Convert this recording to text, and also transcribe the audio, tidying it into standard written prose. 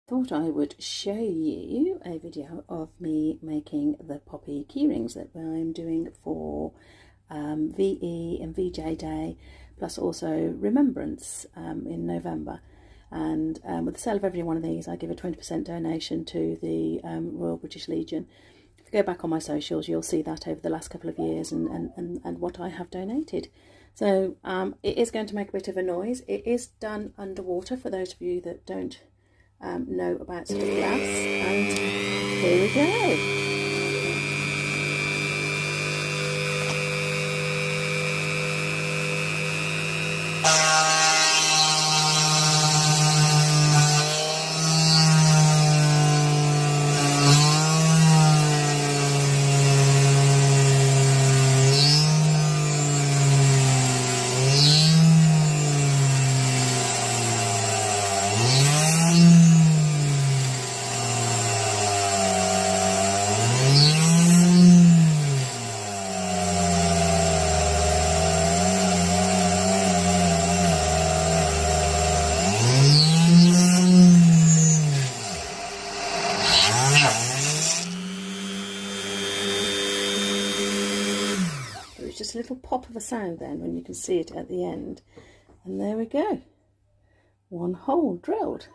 thought I would show you a video of me making the poppy keyrings that I'm doing for VE and VJ Day, plus also Remembrance in November. And with the sale of every one of these, I give a 20% donation to the Royal British Legion. If you go back on my socials, you'll see that over the last couple of years and what I have donated. So it is going to make a bit of a noise. It is done underwater for those of you that don't know about sort of glass. And here we go. It's just a little pop of a sound then when you can see it at the end. And there we go. One hole drilled.